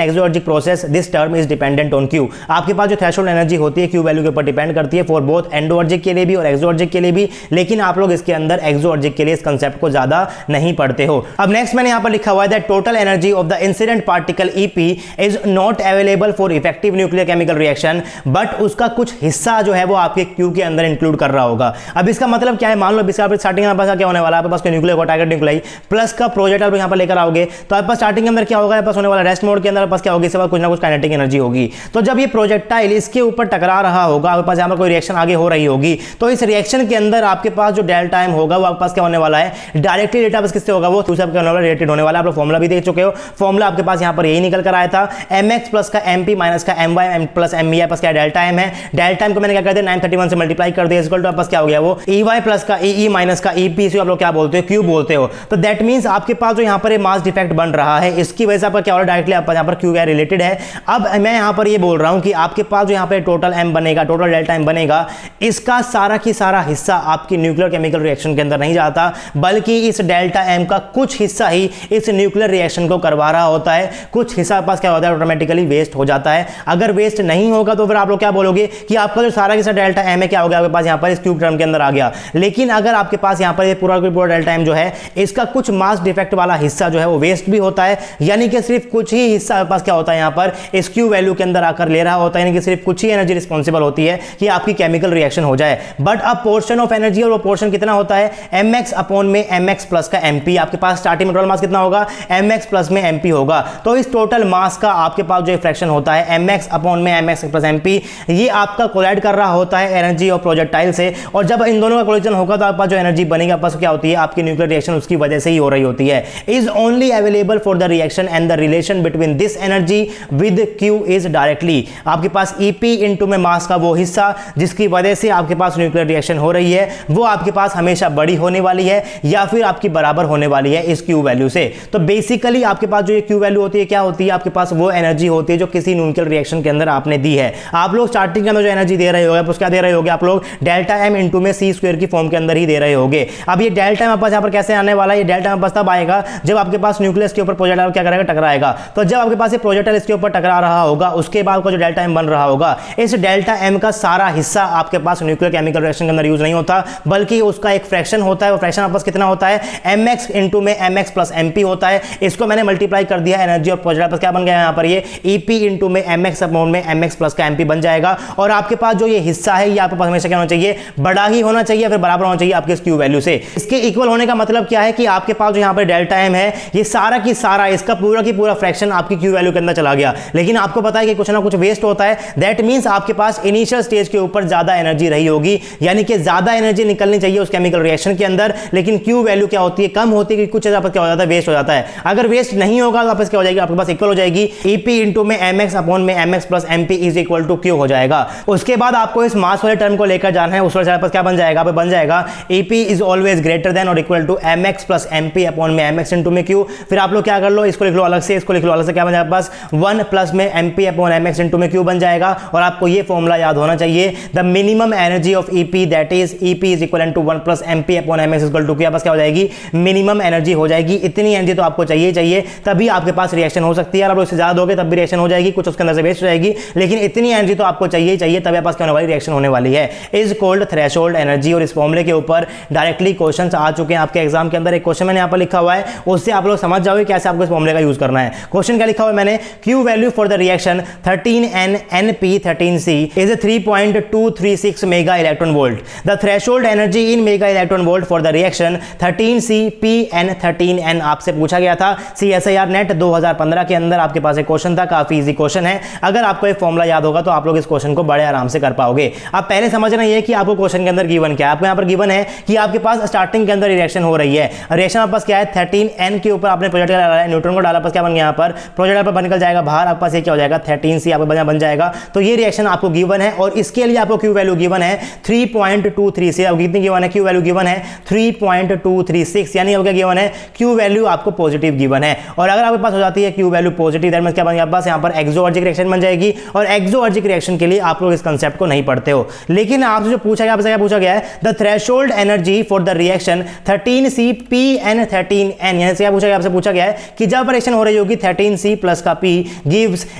exoergic process, this term is dependent on Q। आपके पास जो थ्रेशोल्ड एनर्जी होती है Q वैल्यू के ऊपर डिपेंड करती है फॉर बोथ एंडोअर्जिक के लिए भी और एक्सोअर्जिक के लिए भी, लेकिन आप लोग इसके अंदर एक्सोलॉजिक के लिए इस कंसेप्ट को ज्यादा नहीं पढ़ते हो। अब नेक्स्ट मैंने यहां पर लिखा हुआ है that total energy of the incident particle EP is not available for effective nuclear chemical reaction, but उसका कुछ हिस्सा जो है वो आपके क्यू के अंदर इंक्लूड कर रहा होगा। अब इसका मतलब क्या है, मान लो स्टार्टिंग में क्या होने वाला है, आपके पास न्यूक्लियर टारगेट न्यूक्लियाई प्लस का प्रोजेक्टाइल यहां पर लेकर आओगे तो आपके पास स्टार्टिंग के अंदर क्या होगा, आपके पास होने वाला रेस्ट मोड के अंदर पास क्या होगी, इसके बाद कुछ ना कुछ काइनेटिक एनर्जी होगी। तो जब ये प्रोजेक्टाइल इसके ऊपर टकरा रहा होगा, आपके पास यहां पर कोई रिएक्शन आगे हो रही होगी, तो इस रिएक्शन के अंदर आपके पास जो डेल टाइम होगा वो आपके पास क्या होने वाला है, डायरेक्टली डेटा बस किससे होगा, वो दूसरा रिलेटेड होने वाला है। आप लोग फॉर्मुला भी देख चुके हो, फॉर्मुला आपके पास यहां पर यही निकल कर आया था, mx प्लस का mp माइनस का my प्लस me पास क्या डेल टाइम है, डेल टाइम को मैंने क्या कर दिया 931 से मल्टीप्लाई कर दिया, इक्वल टू आपके पास क्या हो गया, वो ey प्लस का ee माइनस का ep से आप लोग क्या बोलते हो, q बोलते हो। तो दैट मींस आपके पास जो यहां पर मास डिफेक्ट बन रहा है, इसकी वजह से आपका क्या हो रहा है, डायरेक्टली आपका यहां पर q क्या रिलेटेड है। अब मैं यहां पर ये बोल रहा हूं कि आपके पास जो यहां पर टोटल m बनेगा, टोटल डेल टाइम बनेगा, इसका सारा की सारा हिस्सा आपकी न्यूक्लियर केमिकल रिएक्शन के अंदर नहीं जाता, बल्कि इस डेल्टा m का कुछ हिस्सा ही इस न्यूक्लियर रिएक्शन को करवा रहा होता है। कुछ हिस्सा पास क्या होता है, ऑटोमेटिकली वेस्ट हो जाता है। अगर वेस्ट नहीं होगा तो फिर आप लोग क्या बोलोगे कि आपका जो सारा का डेल्टा m है क्या हो गया, आपके पास यहां पर इस क्यूब टर्म के अंदर आ गया। लेकिन अगर आपके पास यहां पर ये पूरा डेल्टा m जो है, इसका कुछ मास डिफेक्ट वाला हिस्सा जो है वो वेस्ट भी होता है, यानी कि सिर्फ कुछ ही हिस्सा आपके पास क्या होता है, यहां पर इस क्यू वैल्यू के अंदर आकर ले रहा होता है, यानी कि सिर्फ कुछ ही एनर्जी रिस्पॉन्सिबल होती है कि आपकी केमिकल रिएक्शन हो जाए। बट अब पोर्शन ऑफ एनर्जी, और वो पोर्शन कितना होता है, mx अपॉन में mx प्लस का mp। आपके पास स्टार्टिंग में टोटल मास कितना होगा, mx प्लस में mp होगा। तो इस टोटल मास का आपके पास जो फ्रैक्शन होता है mx अपॉन में mx प्लस mp, ये आपका कोलाइड कर रहा होता है एनर्जी ऑफ प्रोजेक्टाइल से। और जब इन दोनों का कोलिजन होगा तो आपके पास जो एनर्जी बनेगी आपके पास क्या होती है, आपकी न्यूक्लियर रिएक्शन उसकी वजह से ही हो रही होती है। Is only available for the reaction and the relation between this energy with q is directly. आपके पास ep इंटू में मास का वो हिस्सा जिसकी वजह से आपके पास न्यूक्लियर रिएक्शन हो रही है, वो आपके पास हमेशा बड़ी होने वाली है या फिर आपकी बराबर होने वाली है इस क्यू वैल्यू से। तो बेसिकली आपके पास जो ये क्यू वैल्यू होती है क्या होती है, आपके पास वो एनर्जी होती है जो किसी न्यूक्लियर रिएक्शन के अंदर आपने दी है। आप लोग स्टार्टिंग के अंदर जो एनर्जी दे रहे होगे तो क्या दे रहे होगे, आप लोग डेल्टा m इंटू में c स्क्वायर की फॉर्म के अंदर ही दे रहे होगे। अब ये डेल्टा m यहाँ पर कैसे आने वाला है, ये डेल्टा m तब आएगा जब आपके पास न्यूक्लियस के ऊपर प्रोजेक्टाइल क्या करेगा, टकराएगा। तो जब आपके पास ये प्रोजेक्टाइल इसके ऊपर टकरा रहा होगा, उसके बाद का जो डेल्टा m बन रहा होगा, इस डेल्टा m का सारा हिस्सा आपके पास न्यूक्लियर केमिकल रिएक्शन के अंदर यूज नहीं होता, बल्कि उसका एक फ्रैक्शन होता है। वो फ्रैक्शन आपस कितना होता है, mx इंटू में mx प्लस mp होता है। इसको मैंने मल्टीप्लाई कर दिया, एनर्जी ऑफ प्रोजेक्टाइल पर क्या बन गया यहाँ पर, ये ep इंटू में mx अपॉन में mx प्लस का mp बन जाएगा। और आपके पास जो ये हिस्सा है ये आपके पास हमेशा क्या होना चाहिए, बड़ा ही होना चाहिए, फिर बराबर होना चाहिए आपके इस क्यू वैल्यू से। इसके इक्वल होने का मतलब क्या है कि आपके पास जो यहाँ पर डेल्टा m है, ये सारा की सारा इसका पूरा की पूरा फ्रैक्शन आपकी क्यू वैल्यू के अंदर चला गया। लेकिन आपको पता है कि कुछ ना कुछ वेस्ट होता है, दैट मींस आपके पास इनिशियल स्टेज के ऊपर ज्यादा एनर्जी रही होगी, यानी कि ज्यादा एनर्जी निकलनी चाहिए उस केमिकल रिएक्शन के अंदर, लेकिन क्यू वैल्यू क्या होती है, कम होती है, कि कुछ आपका क्या हो जाता है, वेस्ट हो जाता है। अगर वेस्ट नहीं होगा तो आपस क्या हो जाएगी, आपके पास इक्वल हो जाएगी ep इंटू में mx अपॉन में mx plus mp is equal to q हो जाएगा। उसके बाद आपको इस मास वाले टर्म को लेकर जाना है, उस वाले पर क्या बन जाएगा, बन जाएगा ep is always greater than और equal to mx plus mp upon में mx इंटू में q। फिर आप लोग क्या कर लो, इसको लिख लो अलग से, इसको लिख लो अलग से, क्या बन जाएगा पास 1 प्लस में mp अपॉन mx इंटू में q बन जाएगा। और आपको ये फॉर्मूला याद होना चाहिए, the minimum energy of ep that is ep is equal to 1 plus mp upon mx equal to q। बस क्या हो जाएगी, मिनिमम एनर्जी हो जाएगी। इतनी एनर्जी तो आपको चाहिए, तभी आपके पास रिएक्शन हो सकती है। आप इससे ज्यादा दोगे तब भी रिएक्शन हो जाएगी, कुछ उसके अंदर से वेस्ट हो जाएगी, लेकिन इतनी एनर्जी तो आपको चाहिए, तभी आपके पास क्या होने वाली, रिएक्शन होने वाली है। Is called threshold energy. और इस फॉर्मूले के ऊपर डायरेक्टली क्वेश्चंस आ चुके हैं आपके एग्जाम के अंदर। एक क्वेश्चन मैंने यहाँ पर लिखा हुआ है, उससे आप लोग समझ जाओगे कैसे आपको इस फॉर्मूले का यूज करना है। क्वेश्चन क्या लिखा हुआ है मैंने, Q value for the reaction 13N-NP13C is 3.236 mega electron volt. The threshold energy in mega electron volt for the reaction 13CpN13N आपसे पूछा गया था CSIR नेट 2015 के अंदर। आपके पास एक क्वेश्चन था, काफी इजी क्वेश्चन है। अगर आपको एक फॉर्मूला याद होगा तो आप लोग इस क्वेश्चन को बड़े आराम से कर पाओगे। अब पहले समझना ये कि आपको क्वेश्चन के अंदर गिवन क्या है। आपको यहाँ पर गिवन है कि आपके पास स्टार्टिंग के अंदर रिएक्शन हो रही है। रिएक्शन आपके पास क्या है, 13N के ऊपर आपने प्रोजेक्टाइल डाला है, न्यूट्रॉन को डाला, पास क्या बन गया, यहाँ पर प्रोजेक्टाइल पर निकल जाएगा बाहर, आपके पास ये क्या हो जाएगा 13C आपका बन जाएगा। तो ये रिएक्शन आपको गिवन है और इसके लिए आपको क्यू वैल्यू गिवन है 3.23 से। अब कितनी गिवन है, क्यू वैल्यू गिवन है 3.236, यानी क्या गिवन है, क्यू वैल्यू आपको पॉजिटिव गिवन है। और अगर आपके पास हो जाती है Q value positive, that means क्या बन गया, बस यहाँ पर एक्सोअर्जिक रिएक्शन बन जाएगी। और एक्सोअर्जिक रिएक्शन के लिए आप लोग इस कंसेप्ट को नहीं पढ़ते हो, लेकिन आपसे जो पूछा गया, आपसे क्या पूछा गया है, the threshold energy for the reaction 13CpN13N, यानी क्या पूछा गया, आपसे पूछा गया है कि जब रिएक्शन हो रही होगी 13C प्लस का P गिव्स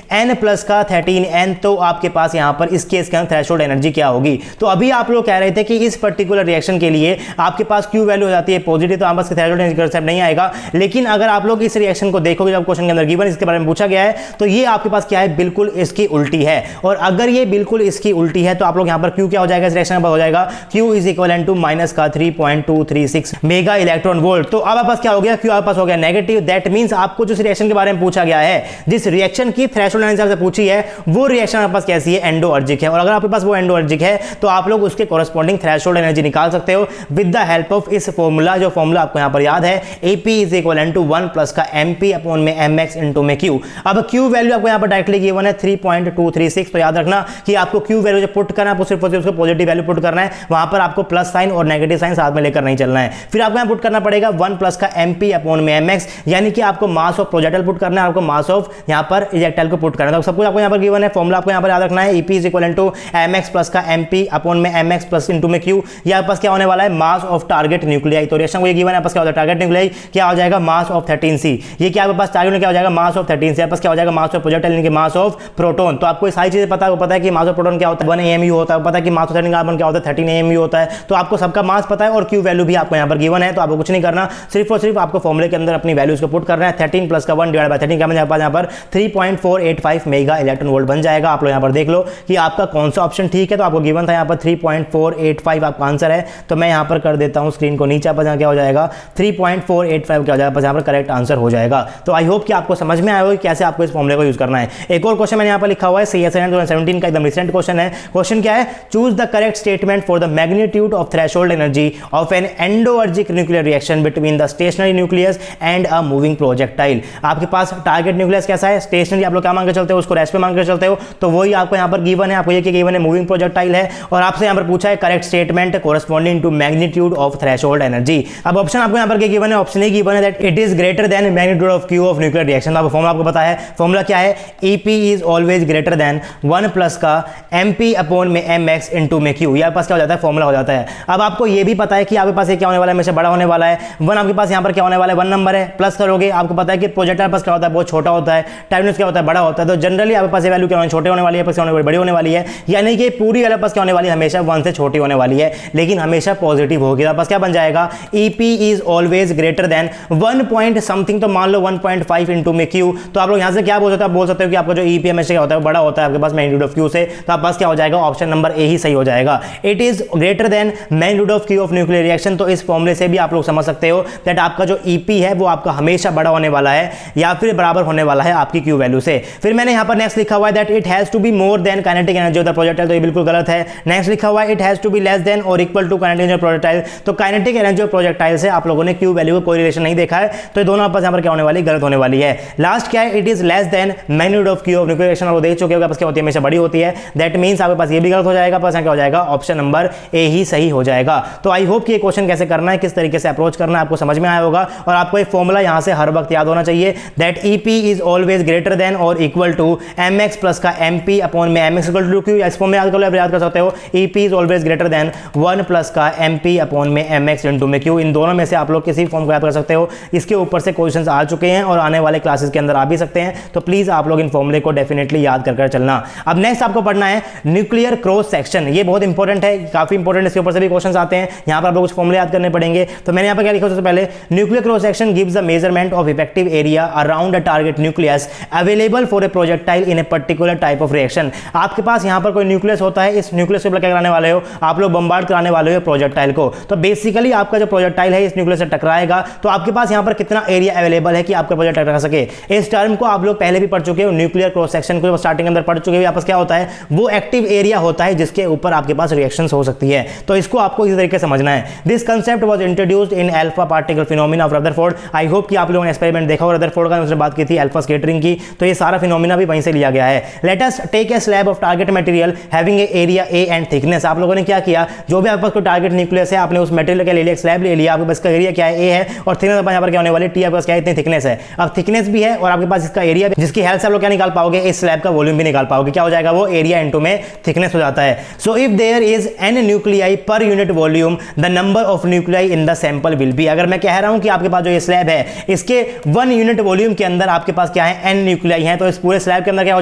N प्लस का 13N, तो आपके पास यहाँ पर इस केस के अंदर थ्रेशोल्ड एनर्जी क्या होगी। तो अभी आप लोग कह रहे थे कि इस पर्टिकुलर रिएक्शन के लिए आपके पास Q वैल्यू हो जाती है पॉजिटिव, तो आप पास थ्रेशोल्ड एनर्जी कंसेप्ट नहीं आएगा। लेकिन अगर आप लोग इस रिएक्शन को देखोगे, जब क्वेश्चन के अंदर गिवन इसके बारे में पूछा गया है, तो ये आपके पास क्या है, बिल्कुल इसकी उल्टी है। और अगर ये बिल्कुल इसकी उल्टी है तो आप लोग यहां पर Q क्या हो जाएगा, इस रिएक्शन पर हो जाएगा Q is equal to minus का 3.236 मेगा इलेक्ट्रॉन वोल्ट। तो अब आपके पास क्या हो गया, Q आपके पास हो गया नेगेटिव। दैट मींस आपको जिस रिएक्शन के बारे में पूछा गया है, जिस रिएक्शन की थ्रेशोल्ड एनर्जी आपसे पूछी है, वो रिएक्शन आपके पास कैसी है, एंडोअर्जिक है। और अगर आपके पास वो एंडोअर्जिक है तो आप लोग उसके कॉरेस्पॉन्डिंग थ्रेशोल्ड एनर्जी निकाल सकते हो विद द हेल्प ऑफ इस फॉर्मूला, जो फॉर्मूला आपको यहां पर याद है, AP is equal to 1 plus का MP अपॉन में MX इंटू में Q। अब Q वैल्यू आपको यहां पर डायरेक्टली गिवन है 3.236। तो याद रखना कि आपको Q वैल्यू जो पुट करना है, सिर्फ उसको पॉजिटिव वैल्यू पुट करना है, वहां पर आपको प्लस साइन और नेगेटिव साइन साथ में लेकर नहीं चलना है। फिर आपको यहां पुट करना पड़ेगा 1 प्लस का MP अपॉन में MX, यानी कि आपको मास ऑफ प्रोजेक्टाइल पुट करना है, आपको मास ऑफ यहां पर इजेक्टाइल को पुट करना है। तो सब कुछ आपको यहां पर गिवन है, फॉर्मूला आपको यहां पर याद रखना है, EP is equal to MX plus का MP अपॉन में MX प्लस इंटू में Q। ये आपके पास क्या होने वाला है, मास ऑफ टारगेट न्यूक्लियाई। तो रिएक्शन को ये गिवन है, आपके पास क्या होता है, टारगेट न्यूक्लियाई क्या हो जाएगा, मास ऑफ 13C। ये क्या आपके पास टारगेट में क्या हो जाएगा, मास ऑफ 13C। आपके पास क्या हो जाएगा, मास ऑफ प्रोजेक्टाइल यानी कि मास ऑफ प्रोटॉन। तो आपको सारी चीजें पता है कि मास ऑफ प्रोटॉन क्या होता है, 1 AMU होता है, पता है कि मास ऑफ कार्बन क्या होता है, 13 AMU होता है। तो आपको सबका मास पता है और Q वैल्यू भी आपको यहां पर गिवन है। तो आपको कुछ नहीं करना, सिर्फ और सिर्फ आपको फॉर्मूले के अंदर अपनी वैल्यूज को पुट करना है। 13 प्लस का 1 डिवाइड बाय 13 क्या बन जाएगा, यहां पर 3.485 मेगा इलेक्ट्रॉन वोल्ट बन जाएगा। आप लोग यहां पर देख लो कि आपका कौन सा ऑप्शन ठीक है। तो आपको गिवन था यहां पर 3.485 आपका आंसर है। तो मैं यहां पर कर देता हूं स्क्रीन को नीचे, पर क्या हो जाएगा 3.485 क्या हो जाएगा, यहां पर करेक्ट आंसर हो जाएगा। तो आई होप कि आपको समझ में आया होगा कैसे आपको इस फॉर्मूले को यूज करना है। एक और क्वेश्चन मैंने यहां पर लिखा हुआ है, CSIR 2017 का एकदम रिसेंट क्वेश्चन है। क्वेश्चन क्या है, choose the correct statement for the magnitude of threshold energy of an endoergic nuclear reaction between the stationary nucleus and a moving projectile. आपके पास टारगेट न्यूक्लियस कैसा है, स्टेशनरी आप लोग क्या मान के चलते हो, उसको रेस्ट पे मान के चलते हो। तो वही आपको यहां पर गिवन है, आपको ये गिवन है मूविंग प्रोजेक्टाइल है। और आपसे यहां पर पूछा है correct statement corresponding to magnitude of threshold energy. अब ऑप्शन आपको यहां पर क्या गिवन है, ऑप्शन ए गिवन है that it is greater than magnitude of Q of nuclear reaction. अब फॉर्मूला आपको पता है, फॉर्मूला क्या है, EP is always greater than 1 plus का MP अपॉन में MX इंटू में Q। ये पास क्या हो जाता है, फॉर्मूला हो जाता है। अब आपको ये भी पता है कि आपके पास ये क्या होने वाला है, हमेशा बड़ा होने वाला है। 1 आपके पास यहाँ पर क्या होने वाला है, 1 नंबर है, प्लस करोगे आपको पता है कि प्रोजेक्टाइल पास क्या होता है, बहुत छोटा होता है, टाइम क्या होता है, बड़ा होता है। तो जनरली आपके पास ये वैल्यू क्या होने, छोटे होने वाली है, पास बड़ी होने वाली है। यानी कि पूरी वैल्यू पास क्या होने वाली है, हमेशा 1 से छोटी होने वाली है, लेकिन हमेशा पॉजिटिव होगी। तो पास क्या बन जाएगा, EP is always greater than 1 point something, तो मान लो 1.5 इंटू में Q। तो आप लोग यहाँ से क्या बोल सकते हो, आप बोल सकते हो कि आपका जो EP हमेशा क्या होता है, बड़ा होता है आपके पास मैग्नीट्यूड ऑफ Q से। तो आप पास क्या हो जाएगा, ऑप्शन नंबर ए ही सही हो जाएगा। It is greater than magnitude of Q of nuclear reaction. तो इस फॉर्मूले से भी आप लोग समझ सकते हो दैट आपका जो EP है वो आपका हमेशा बड़ा होने वाला है या फिर बराबर होने वाला है आपकी Q वैल्यू से। फिर मैंने यहाँ पर नेक्स्ट लिखा हुआ है that it has to be more than kinetic energy of the projectile. तो ये बिल्कुल गलत है। नेक्स्ट लिखा हुआ है it has to be less than और equal to kinetic energy of projectile. तो काइनेटिक एनर्जी ऑफ प्रोजेक्टाइल से आप लोगों ने Q वैल्यू का कोई रिलेशन नहीं देखा है। तो ये दोनों आपस यहाँ पर क्या होने वाली, गलत होने वाली है। लास्ट क्या है, it is less than magnitude of Q of nuclear reaction. वो देख चुके हो क्या होती है, हमेशा बड़ी होती है। दैट मींस आपके पास ये भी गलत हो जाएगा, पास क्या हो जाएगा, ऑप्शन नंबर ए ही सही हो जाएगा। तो आई होप कि ये क्वेश्चन कैसे करना है, किस तरीके से अप्रोच करना है, आपको समझ में आया होगा। और आपको एक फॉर्मूला यहां से हर वक्त याद होना चाहिए that EP is always greater than और इक्वल टू MX प्लस का MP अपॉन में MX इक्वल टू Q। इस फॉर्म में याद कर सकते हो, EP is always greater than 1 plus का MP अपॉन में MX इंटू में Q। इन दोनों में से आप लोग किसी फॉर्म को याद कर सकते हो। इसके ऊपर से क्वेश्चंस आ चुके हैं और आने वाले क्लासेस के अंदर आ भी सकते हैं। तो प्लीज आप लोग इन फॉर्मूले को डेफिनेटली याद कर चलना। अब नेक्स्ट आपको पढ़ना है न्यूक्लियर क्रॉस सेक्शन। ये बहुत इंपॉर्टेंट है, काफी इंपॉर्टेंट, इसके ऊपर से भी क्वेश्चंस आते हैं। यहां पर आप लोग कुछ फॉर्मूले याद करने पड़ेंगे। तो मैंने यहां पर क्या लिखा सबसे पहले, nuclear cross section gives the measurement of effective area around a target nucleus available for a projectile in a particular type of reaction. आपके पास यहां पर कोई न्यूक्लियस होता है, इस न्यूक्लियस को क्या कराने वाले हो, आप लोग बम्बार्ड कराने वाले हो प्रोजेक्टाइल को। तो बेसिकली आपका जो प्रोजेक्टाइल है इस न्यूक्लियस से टकराएगा, तो आपके पास यहां पर कितना एरिया अवेलेबल है कि आपका प्रोजेक्टाइल टकरा सके। इस टर्म को आप लोग पहले भी पढ़ चुके हो, न्यूक्लियर क्रॉस सेक्शन को स्टार्टिंग अंदर पढ़ चुके हो। आपस क्या होता है, वो एक्टिव एरिया होता है जिसके ऊपर आपके पास रिएक्शंस हो सकती है। तो इसको आपको इस तरीके से समझना है। This concept was introduced in alpha particle phenomena of Rutherford. I hope कि आप लोगों ने एक्सपेरिमेंट देखा हो रदरफोर्ड का, उसने बात की थी अल्फा स्कैटरिंग की। तो ये सारा फिनोमेना भी वहीं से लिया गया है। Let us take a slab of target material having a area A and thickness. आप लोगों ने क्या किया, जो भी आपके पास कोई टारगेट न्यूक्लियस है, आपने उस मटेरियल का ले लिया, स्लैब ले लिया, आपके पास का एरिया क्या है, ए है, और थिकनेस यहाँ पर क्या होने वाली, टी। आपके पास क्या है, इतनी थिकनेस है। अब थिकनेस भी है और आपके पास इसका एरिया, जिसकी हेल्प से आप लोग क्या निकाल पाओगे, इस स्लैब का वॉल्यूम भी निकाल पाओगे। क्या हो जाएगा, वो एरिया इंटू में थिकनेस हो जाता है। So if there is n nuclei per unit volume the number of nuclei in the sample will be. अगर मैं कह रहा हूं कि आपके पास जो ये स्लैब है, इसके 1 यूनिट वॉल्यूम के अंदर आपके पास क्या है, n न्यूक्लियाई है। तो इस पूरे स्लैब के अंदर क्या हो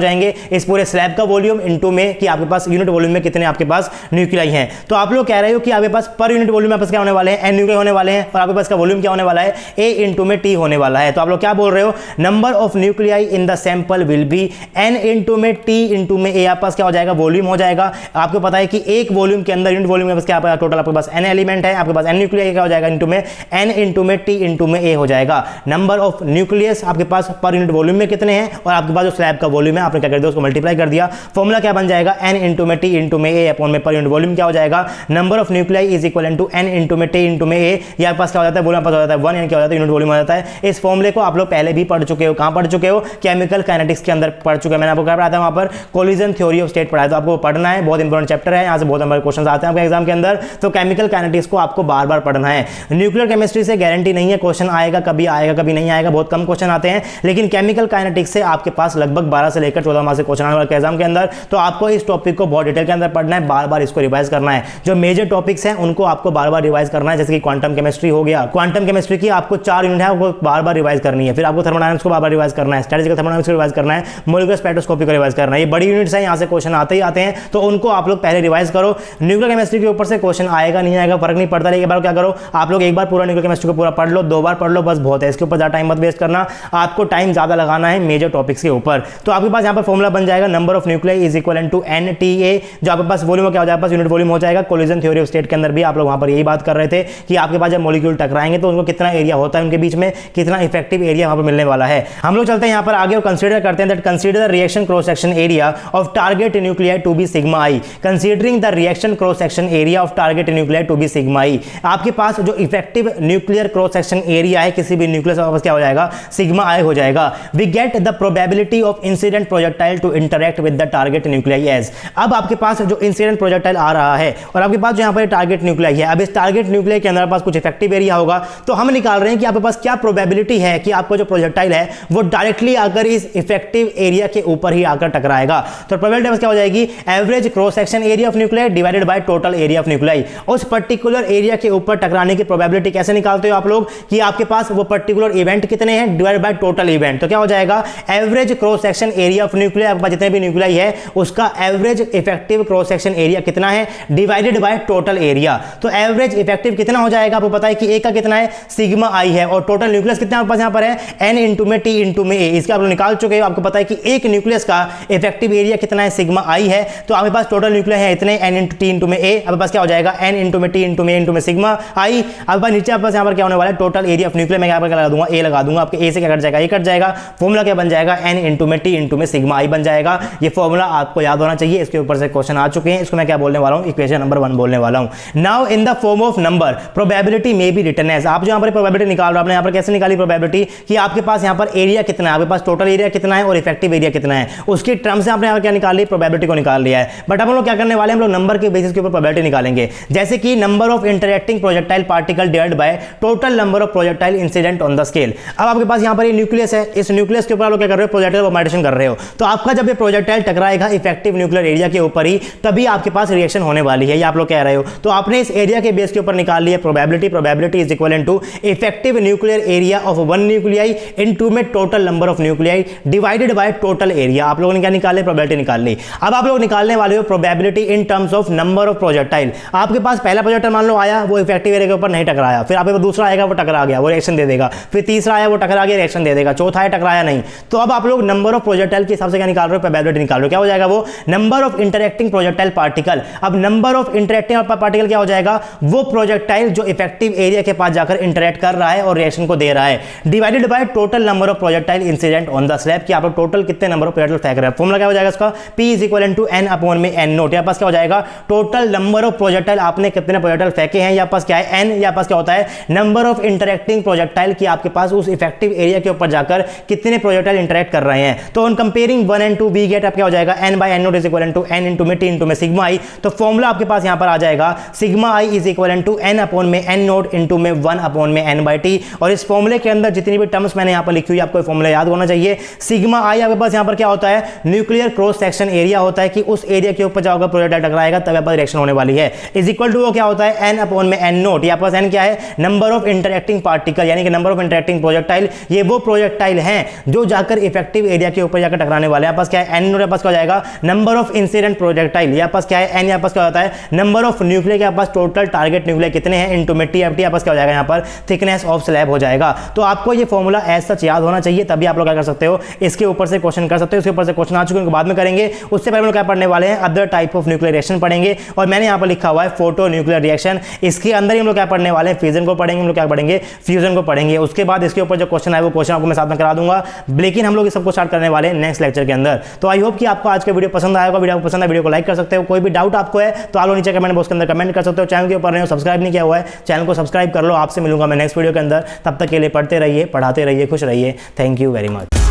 जाएंगे, इस पूरे स्लैब का वॉल्यूम इंटू में कि आपके पास यूनिट वॉल्यूम में कितने आपके पास न्यूक्लियाई हैं। तो आप लोग कह रहे हो कि आपके पास पर यूनिट वॉल्यूम आपस क्या होने वाले हैं, एन न्यूक्लियाई होने वाले हैं, और आपके पास का वॉल्यूम क्या होने वाला है, ए इंटू में टी होने वाला है। तो आप लोग क्या बोल रहे हो, number of nuclei in the sample will be n into में टी इंटू में ए, आपके पास क्या हो जाएगा, वॉल्यूम हो जाएगा। आपको पता है कि एक वॉल्यूम के अंदर यूनिट वॉल्यूम में क्या टोटल आपके पास एन एलिमेंट है, आपके पास एन न्यूक्लियाई क्या हो जाएगा, इंटू में एन इंटू में टी इंटू में ए हो जाएगा। नंबर ऑफ न्यूक्लियस आपके पास पर यूनिट वॉल्यूम में कितने हैं, और आपके पास जो स्लैब का वॉल्यूम है आपने क्या कर दिया, उसको मल्टीप्लाई कर दिया। फॉर्मूला क्या बन जाएगा, एन इंटू में टी इंटू में ए अपॉन में पर यूनिट वॉल्यूम क्या हो जाएगा, number of nuclei is equal to n into में टी इंटू में ए। ये आपके पास क्या हो जाता है, वॉल्यूम पास हो जाता है 1, यानी क्या हो जाता है, यूनिट वॉल्यूम हो जाता है। इस फॉर्मूले को आप लोग पहले भी पढ़ चुके हो, कहां पढ़ चुके हो, केमिकल काइनेटिक्स के अंदर पढ़ चुके हैं। मैंने आपको क्या पढ़ाया था वहां पर, कोलिजन थ्योरी ऑफ स्टेट पढ़ाया, तो आपको पढ़ना है, बहुत इंपॉर्टेंट चैप्टर है, यहां से बहुत नंबर क्वेश्चंस आते हैं आपके एग्जाम के अंदर। तो केमिकल काइनेटिक्स को आपको बार बार पढ़ना है। न्यूक्लियर केमिस्ट्री से गारंटी नहीं है क्वेश्चन आएगा, कभी नहीं आएगा, बहुत कम क्वेश्चन आते हैं, लेकिन केमिकल काइनेटिक्स से आपके पास लगभग 12 से लेकर 14 मार्क्स से क्वेश्चन आने वाले एग्जाम के अंदर। तो आपको इस टॉपिक को बहुत डिटेल के अंदर पढ़ना है, बार बार इसको रिवाइज करना है। जो मेजर टॉपिक्स हैं उनको आपको बार बार रिवाइज करना है, जैसे कि क्वांटम केमिस्ट्री हो गया, क्वांटम केमिस्ट्री की आपको 4 यूनिट है, वो बार बार रिवाइज करनी है। फिर आपको थर्मोडायनामिक्स को बार बार रिवाइज करना है, स्टैटिस्टिकल थर्मोडायनामिक्स को रिवाइज करना है, मॉलिक्यूलर स्पेक्ट्रोस्कोपी को रिवाइज करना है। ये बड़ी यूनिट्स हैं, यहाँ से क्वेश्चन आते ही आते हैं, तो उनको आप लोग पहले रिवाइज करो। न्यूक्लियर केमिस्ट्री के ऊपर से क्वेश्चन आएगा नहीं आएगा फर्क नहीं पड़ता, लेकिन एक बार क्या करो, आप लोग एक बार पूरा न्यूक्लियर केमिस्ट्री को पूरा पढ़ लो, 2 बार पढ़ लो, बस बहुत है, इसके ऊपर ज्यादा टाइम मत वेस्ट करना। आपको टाइम ज्यादा लगाना है मेजर टॉपिक्स के ऊपर। तो आपके पास यहाँ पर फॉर्मूला बन जाएगा, number of nuclei is equal to n t A, जो आपके पास वॉल्यूम क्या हो जाएगा, यूनिट वॉल्यूम हो जाएगा। कोलिजन थ्योरी ऑफ स्टेट के अंदर भी आप लोग वहां पर यही बात कर रहे थे कि आपके पास जब मॉलिक्यूल टकराएंगे तो उनको कितना एरिया होता है, उनके बीच में कितना इफेक्टिव एरिया वहां पर मिलने वाला है। हम लोग चलते हैं यहाँ पर आगे और कंसीडर करते हैं that consider the reaction cross section area of target nuclei to be sigma I, considering the reaction cross section area of target nuclei to be sigma I. आपके पास जो effective nuclear cross section area है किसी भी nucleus का, क्या हो जाएगा, सिग्मा आई हो जाएगा। We get the probability of incident projectile to interact with the target nuclei as. अब आपके पास जो इंसिडेंट प्रोजेक्टाइल आ रहा है और आपके पास जो यहाँ पर टारगेट न्यूक्लियाई है, अब इस टारगेट न्यूक्लियाई के अंदर पास कुछ इफेक्टिव एरिया होगा, तो हम निकाल रहे हैं कि आपके पास क्या प्रोबेबिलिटी है कि आपको जो प्रोजेक्टाइल है वो डायरेक्टली आकर इस इफेक्टिव एरिया के ऊपर ही आकर टकराएगा। तो प्रोबेबिलिटी क्या हो जाएगी, average cross section area of nuclei divided by total area of nuclei. उस पर्टिकुलर एरिया के ऊपर टकराने की प्रोबेबिलिटी कैसे निकालते हो आप लोग, कि आपके पास वो पर्टिकुलर इवेंट कितने हैं डिवाइडेड बाय टोटल इवेंट। तो क्या हो जाएगा, average cross section area of nuclei, आपके पास जितने भी न्यूक्लियाई है उसका average effective cross section area कितना है डिवाइडेड बाय टोटल एरिया। तो एवरेज इफेक्टिव कितना हो जाएगा, आपको पता है कि ए का कितना है, सिग्मा आई है, और टोटल न्यूक्लियस कितना आपके पास यहाँ पर है, एन इंटू में टी इंटू में ए। इसका आप लोग निकाल चुके हो, आपको पता है कि एक न्यूक्लियस का इफेक्टिव एरिया कितना है, सिग्मा आई है। तो आपके पास टोटल न्यूक्लियस है इतने, एन इंटू टी इंटू में ए, आपके पास क्या हो जाएगा, एन इंटू में टी इंटू में इंटू में सिग्मा आई। आपके पास नीचे आपके पास यहाँ पर क्या होने वाला है, टोटल एरिया ऑफ न्यूक्लियस, मैं यहाँ पर क्या लगा दूंगा, ए लगा दूंगा। आपके ए से क्या कट जाएगा, ए कट जाएगा। फॉर्मूला क्या बन जाएगा, एन इंटू में टी इंटू में सिग्मा आई बन जाएगा। ये फॉर्मूला आपको याद होना चाहिए, इसके ऊपर से क्वेश्चन आ चुके हैं। इसको मैं क्या बोलने वाला हूँ, इक्वेशन नंबर 1 बोलने वाला हूँ। Now in the form of number probability में बी रिटन एज। आप जो यहाँ पर प्रोबेबिलिटी निकाल रहे हो, आपने यहाँ पर कैसे निकाली प्रोबेबिलिटी, कि आपके पास यहाँ पर एरिया कितना है, आपके पास टोटल एरिया कितना है और इफेक्टिव एरिया कितना है, उसकी टर्म से आपने यहाँ क्या निकाल ली, प्रोबेबिलिटी को निकाल लिया है। बट हम लोग क्या करने वाले हैं, हम लोग नंबर के बेसिस के ऊपर प्रोबेबिलिटी निकालेंगे। जैसे कि number of interacting projectile particle divide by total number of projectile incident on the scale. अब आपके पास यहाँ पर ये न्यूक्लियस है, इस न्यूक्लियस के ऊपर आप लोग क्या कर रहे हो, प्रोजेक्टाइल वॉमिटेशन कर रहे हो। तो आपका जब ये प्रोजेक्टाइल टकराएगा इफेक्टिव न्यूक्लियर एरिया के ऊपर ही, तभी आपके पास रिएक्शन होने वाली है, ये आप लोग कह रहे हो। तो आपने इस एरिया के बेस के ऊपर निकाल लिया probability. Probability is equal to effective nuclear area of 1 nuclei into में total number of nuclei divided by total area. आप लोगों ने क्या निकाले, प्रोबेबिलिटी निकाल ली। अब आप लोग निकालने वाले हो probability in terms of number of projectile. आपके पास पहला प्रोजेक्टाइल मान लो आया, वो इफेक्टिव एरिया के ऊपर नहीं टकराया, फिर आपके पास दूसरा आएगा, वो टकरा गया, वो रिएक्शन दे देगा, फिर तीसरा आया, वो टकरा गया, रिएक्शन दे देगा, चौथा है टकराया नहीं। तो अब आप लोग नंबर ऑफ प्रोजेक्टाइल के हिसाब से क्या निकाल रहे हो, प्रोबेबिलिटी निकाल रहे हो। क्या हो जाएगा, वो number of interacting projectile particle. अब नंबर ऑफ इंटरैक्टिंग पार्टिकल क्या हो जाएगा, वो प्रोजेक्टाइल जो इफेक्टिव एरिया के पास जाकर इंटरैक्ट कर रहा है और रिएक्शन को दे रहा है, divided by total number of projectile incident on the slab, कि आप टोटल कितने नंबर ऑफ प्रोजेक्टाइल फेंक रहे हैं। फॉर्मूला क्या हो जाएगा इसका, P is equal to n upon में n नोट। यहाँ पास क्या हो जाएगा, टोटल नंबर ऑफ प्रोजेक्टाइल, आपने कितने प्रोजेक्टाइल फेंके हैं, यहाँ पास क्या है n, यहाँ पास क्या होता है नंबर ऑफ इंटरैक्टिंग प्रोजेक्टाइल, कि आपके पास उस इफेक्टिव एरिया के ऊपर जाकर कितने प्रोजेक्टाइल इंटरैक्ट कर रहे हैं। तो on comparing 1 and 2 we get, आप क्या हो जाएगा, n by n nought is equal to n into में t इंटू में सिग्मा आई। तो फॉर्मूला आपके पास यहाँ पर आ जाएगा, sigma i is equal to n upon में n नोट इंटू में 1 अपॉन में n बाई टी। और इस फॉर्मूले के अंदर जितनी भी टर्म्स मैंने यहाँ पर लिखी हुई, आपको फॉर्मूला याद होना चाहिए। सिग्मा आई आपके पास यहाँ पर क्या होता है, न्यूक्लियर क्रॉस सेक्शन एरिया होता है, कि उस एरिया के ऊपर जाओगे प्रोजेक्टाइल टकराएगा तब यहाँ पर रिएक्शन होने वाली है। इज इक्वल टू वो क्या होता है, n अपॉन में n नोट। यहाँ पर n क्या है, नंबर ऑफ इंटरैक्टिंग पार्टिकल, यानी कि नंबर ऑफ इंटरैक्टिंग प्रोजेक्टाइल। ये वो प्रोजेक्टाइल हैं जो जाकर इफेक्टिव एरिया के ऊपर जाकर टकराने वाले हैं। यहाँ पास क्या है, n नोट, क्या हो जाएगा, नंबर ऑफ इंसिडेंट प्रोजेक्टाइल। यहाँ पास क्या है, n, यहाँ पास क्या होता है, नंबर ऑफ न्यूक्लियर, के पास टोटल टारगेट न्यूक्लियर कितने हैं इनटू में टी आपस क्या हो जाएगा यहाँ पर थिकनेस ऑफ स्लैब हो जाएगा। तो आपको ये फॉर्मूला एज सच याद होना चाहिए, तभी आप लोग क्या कर सकते हो, इसके ऊपर से क्वेश्चन कर सकते हो। इसके ऊपर से क्वेश्चन आ चुके हैं, बाद में करेंगे। उससे पहले हम लोग क्या पढ़ने वाले हैं, other type of nuclear reaction पढ़ेंगे। और मैंने यहाँ पर लिखा हुआ है फोटो न्यूक्लियर रिएक्शन, इसके अंदर ही हम लोग क्या पढ़ने वाले हैं, फिजन को पढ़ेंगे, हम लोग क्या पढ़ेंगे, फ्यूजन को पढ़ेंगे। उसके बाद इसके ऊपर जो क्वेश्चन है वो क्वेश्चन आपको मैं साथ में करा दूंगा, लेकिन हम लोग इस सबको स्टार्ट करने वाले हैं नेक्स्ट लेक्चर के अंदर। तो आई होप कि आपको आज का वीडियो पसंद आएगा। वीडियो पसंद है, वीडियो को लाइक कर सकते हो। कोई भी डाउट आपको है तो आप लोग नीचे कमेंट बॉक्स के अंदर कमेंट कर सकते हो। चैनल के ऊपर नहीं हो, सब्सक्राइब नहीं किया हुआ है, चैनल को सब्सक्राइब कर लो। आपसे मिलूंगा मैं नेक्स्ट वीडियो के अंदर, तब तक के लिए पढ़ते रहिए, पढ़ाते रहिए, खुश रहिए। Thank you very much.